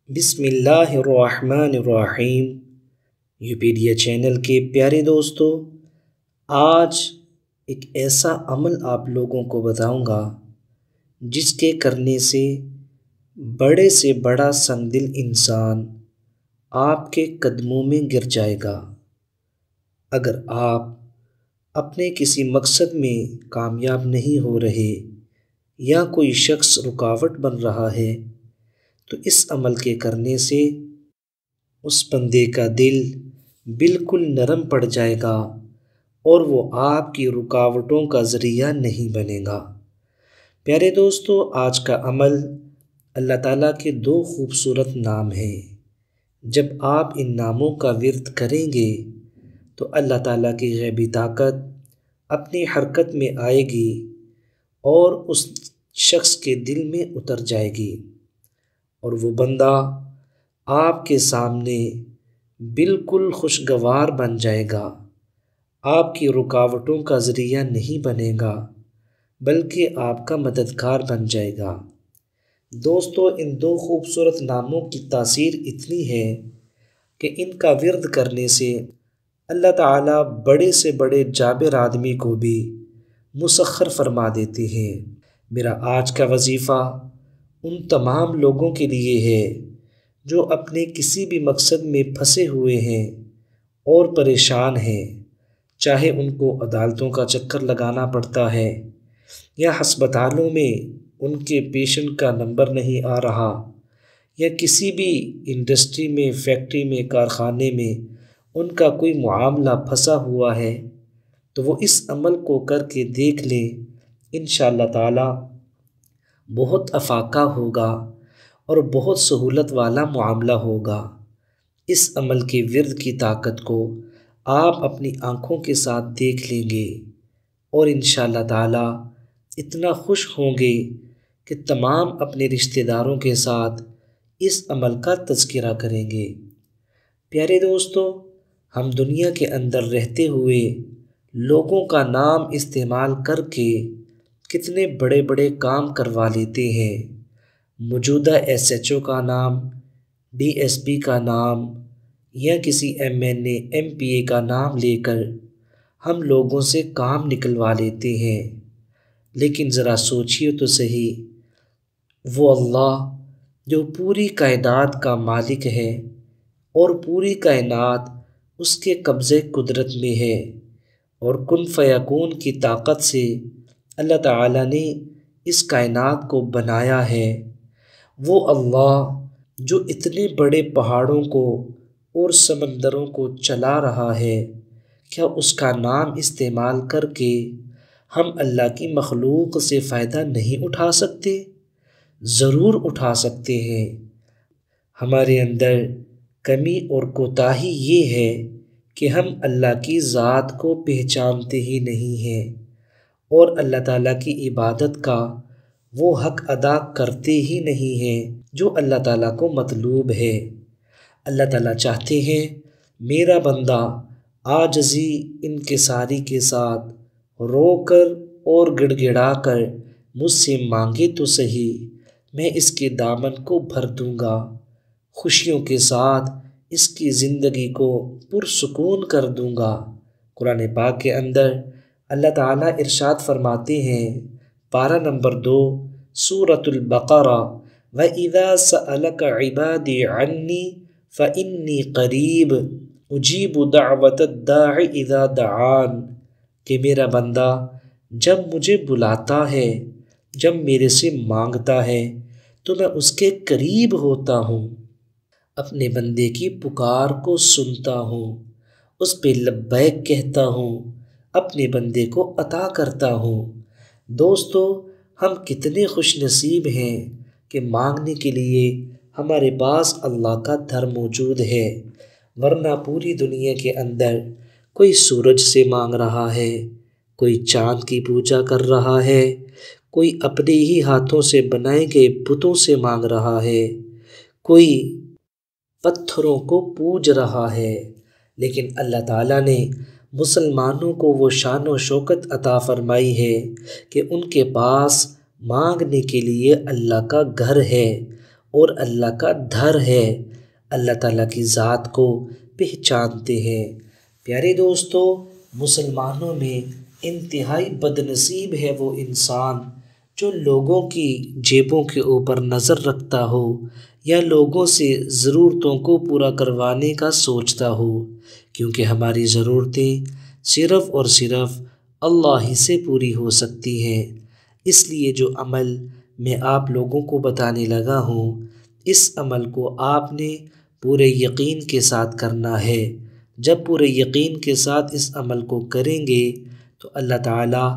بسم اللہ الرحمن الرحیم۔ یوپیڈیا چینل کے پیارے دوستو، آج ایک ایسا عمل آپ لوگوں کو بتاؤں گا جس کے کرنے سے بڑا سنگ دل انسان آپ کے قدموں میں گر جائے گا۔ اگر آپ اپنے کسی مقصد میں کامیاب نہیں ہو رہے یا کوئی شخص رکاوٹ بن رہا ہے تو اس عمل کے کرنے سے اس بندے کا دل بالکل نرم پڑ جائے گا اور وہ آپ کی رکاوٹوں کا ذریعہ نہیں بنے گا۔ پیارے دوستو، آج کا عمل اللہ تعالیٰ کے 2 خوبصورت نام ہیں۔ جب آپ ان ناموں کا ورد کریں گے تو اللہ تعالیٰ کی غیبی طاقت اپنی حرکت میں آئے گی اور اس شخص کے دل میں اتر جائے گی اور وہ بندہ آپ کے سامنے بالکل خوشگوار بن جائے گا، آپ کی رکاوٹوں کا ذریعہ نہیں بنے گا بلکہ آپ کا مددگار بن جائے گا۔ دوستو، ان 2 خوبصورت ناموں کی تاثیر اتنی ہے کہ ان کا ورد کرنے سے اللہ تعالیٰ بڑے سے بڑے جابر آدمی کو بھی مسخر فرما دیتے ہیں۔ میرا آج کا وظیفہ ان تمام لوگوں کے لیے ہے جو اپنے کسی بھی مقصد میں پھنسے ہوئے ہیں اور پریشان ہیں، چاہے ان کو عدالتوں کا چکر لگانا پڑتا ہے یا ہسپتالوں میں ان کے پیشنٹ کا نمبر نہیں آ رہا یا کسی بھی انڈسٹری میں، فیکٹری میں، کارخانے میں ان کا کوئی معاملہ پھنسا ہوا ہے، تو وہ اس عمل کو کر کے دیکھ لیں، انشاءاللہ تعالی بہت افاقہ ہوگا اور بہت سہولت والا معاملہ ہوگا۔ اس عمل کے ورد کی طاقت کو آپ اپنی آنکھوں کے ساتھ دیکھ لیں گے اور انشاءاللہ تعالی اتنا خوش ہوں گے کہ تمام اپنے رشتہ داروں کے ساتھ اس عمل کا تذکرہ کریں گے۔ پیارے دوستو، ہم دنیا کے اندر رہتے ہوئے لوگوں کا نام استعمال کر کے کتنے بڑے بڑے کام کروا لیتے ہیں۔ موجودہ SHO کا نام، DSP کا نام یا کسی MNA MPA کا نام لے کر ہم لوگوں سے کام نکلوا لیتے ہیں، لیکن ذرا سوچیے تو صحیح، وہ اللہ جو پوری کائنات کا مالک ہے اور پوری کائنات اس کے قبضے قدرت میں ہے اور کن فیکون کی طاقت سے اللہ تعالیٰ نے اس کائنات کو بنایا ہے، وہ اللہ جو اتنے بڑے پہاڑوں کو اور سمندروں کو چلا رہا ہے، کیا اس کا نام استعمال کر کے ہم اللہ کی مخلوق سے فائدہ نہیں اٹھا سکتے؟ ضرور اٹھا سکتے ہیں۔ ہمارے اندر کمی اور کوتاہی یہ ہے کہ ہم اللہ کی ذات کو پہچانتے ہی نہیں ہیں اور اللہ تعالیٰ کی عبادت کا وہ حق ادا کرتے ہی نہیں ہیں جو اللہ تعالیٰ کو مطلوب ہے۔ اللہ تعالیٰ چاہتے ہیں میرا بندہ عاجزی انکساری کے ساتھ رو کر اور گڑ گڑا کر مجھ سے مانگے تو صحیح، میں اس کے دامن کو بھر دوں گا، خوشیوں کے ساتھ اس کی زندگی کو پرسکون کر دوں گا۔ قرآن پاک کے اندر اللہ تعالیٰ ارشاد فرماتے ہیں، پارہ نمبر 2 سورۃ البقرہ، وَإِذَا سَأَلَكَ عِبَادِي عَنِّي فَإِنِّي قَرِيبٌ أُجِيبُ دَعْوَةَ الدَّاعِ إِذَا دَعَانِ، کہ میرا بندہ جب مجھے بلاتا ہے، جب میرے سے مانگتا ہے تو میں اس کے قریب ہوتا ہوں، اپنے بندے کی پکار کو سنتا ہوں، اس پہ لبیک کہتا ہوں، اپنے بندے کو عطا کرتا ہوں۔ دوستو، ہم کتنے خوش نصیب ہیں کہ مانگنے کے لیے ہمارے پاس اللہ کا در موجود ہے، ورنہ پوری دنیا کے اندر کوئی سورج سے مانگ رہا ہے، کوئی چاند کی پوجا کر رہا ہے، کوئی اپنے ہی ہاتھوں سے بنائے گئے بتوں سے مانگ رہا ہے، کوئی پتھروں کو پوج رہا ہے، لیکن اللہ تعالیٰ نے مسلمانوں کو وہ شان و شوکت عطا فرمائی ہے کہ ان کے پاس مانگنے کے لیے اللہ کا گھر ہے اور اللہ کا دھر ہے، اللہ تعالیٰ کی ذات کو پہچانتے ہیں۔ پیارے دوستو، مسلمانوں میں انتہائی بد نصیب ہے وہ انسان جو لوگوں کی جیبوں کے اوپر نظر رکھتا ہو یا لوگوں سے ضرورتوں کو پورا کروانے کا سوچتا ہو، کیونکہ ہماری ضرورتیں صرف اور صرف اللہ ہی سے پوری ہو سکتی ہیں۔ اس لیے جو عمل میں آپ لوگوں کو بتانے لگا ہوں، اس عمل کو آپ نے پورے یقین کے ساتھ کرنا ہے۔ جب پورے یقین کے ساتھ اس عمل کو کریں گے تو اللہ تعالیٰ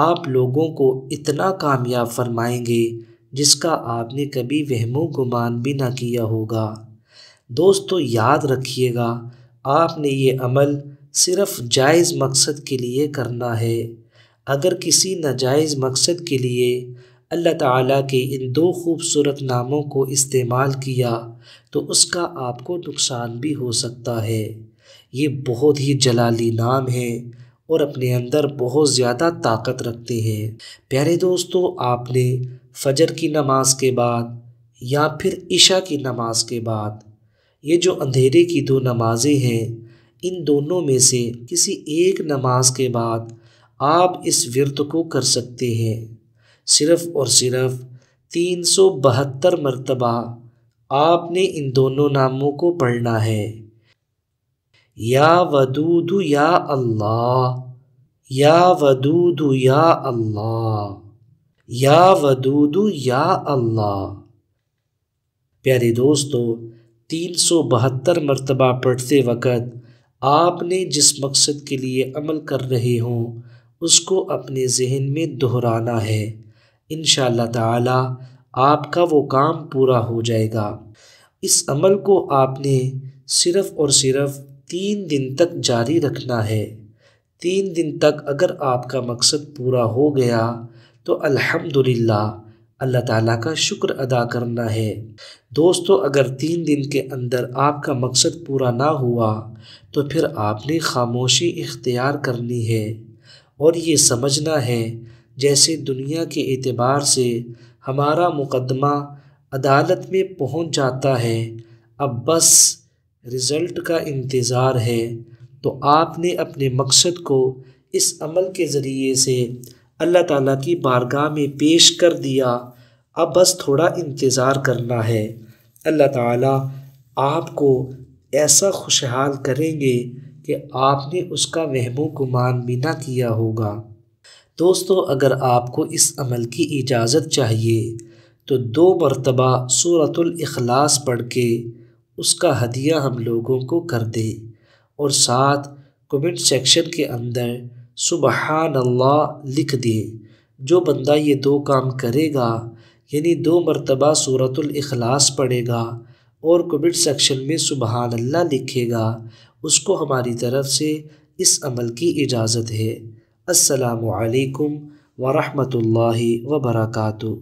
آپ لوگوں کو اتنا کامیاب فرمائیں گے جس کا آپ نے کبھی وہم و گمان بھی نہ کیا ہوگا۔ دوستو، یاد رکھیے گا، آپ نے یہ عمل صرف جائز مقصد کے لیے کرنا ہے۔ اگر کسی ناجائز مقصد کے لیے اللہ تعالیٰ کے ان دو خوبصورت ناموں کو استعمال کیا تو اس کا آپ کو نقصان بھی ہو سکتا ہے۔ یہ بہت ہی جلالی نام ہیں اور اپنے اندر بہت زیادہ طاقت رکھتے ہیں۔ پیارے دوستو، آپ نے فجر کی نماز کے بعد یا پھر عشاء کی نماز کے بعد، یہ جو اندھیرے کی دو نمازیں ہیں، ان دونوں میں سے کسی ایک نماز کے بعد آپ اس ورد کو کر سکتے ہیں۔ صرف اور صرف 372 مرتبہ آپ نے ان دونوں ناموں کو پڑھنا ہے۔ یا ودود یا اللہ، یا ودود یا اللہ، یا ودود یا اللہ۔ پیارے دوستو، 372 مرتبہ پڑھتے وقت آپ نے جس مقصد کے لیے عمل کر رہے ہوں اس کو اپنے ذہن میں دہرانا ہے۔ انشاءاللہ تعالی آپ کا وہ کام پورا ہو جائے گا۔ اس عمل کو آپ نے صرف اور صرف 3 دن تک جاری رکھنا ہے۔ 3 دن تک اگر آپ کا مقصد پورا ہو گیا تو الحمدللہ اللہ تعالیٰ کا شکر ادا کرنا ہے۔ دوستو، اگر 3 دن کے اندر آپ کا مقصد پورا نہ ہوا تو پھر آپ نے خاموشی اختیار کرنی ہے اور یہ سمجھنا ہے جیسے دنیا کے اعتبار سے ہمارا مقدمہ عدالت میں پہنچ جاتا ہے، اب بس رزلٹ کا انتظار ہے۔ تو آپ نے اپنے مقصد کو اس عمل کے ذریعے سے اللہ تعالیٰ کی بارگاہ میں پیش کر دیا، اب بس تھوڑا انتظار کرنا ہے۔ اللہ تعالیٰ آپ کو ایسا خوشحال کریں گے کہ آپ نے اس کا وہم و گمان بھی نہ کیا ہوگا۔ دوستو، اگر آپ کو اس عمل کی اجازت چاہیے تو 2 مرتبہ سورۃ الاخلاص پڑھ کے اس کا ہدیہ ہم لوگوں کو کر دے اور ساتھ کمنٹ سیکشن کے اندر سبحان اللہ لکھ دے۔ جو بندہ یہ 2 کام کرے گا، یعنی 2 مرتبہ سورۃ الاخلاص پڑھے گا اور کمنٹ سیکشن میں سبحان اللہ لکھے گا، اس کو ہماری طرف سے اس عمل کی اجازت ہے۔ السلام علیکم ورحمۃ اللہ وبرکاتہ۔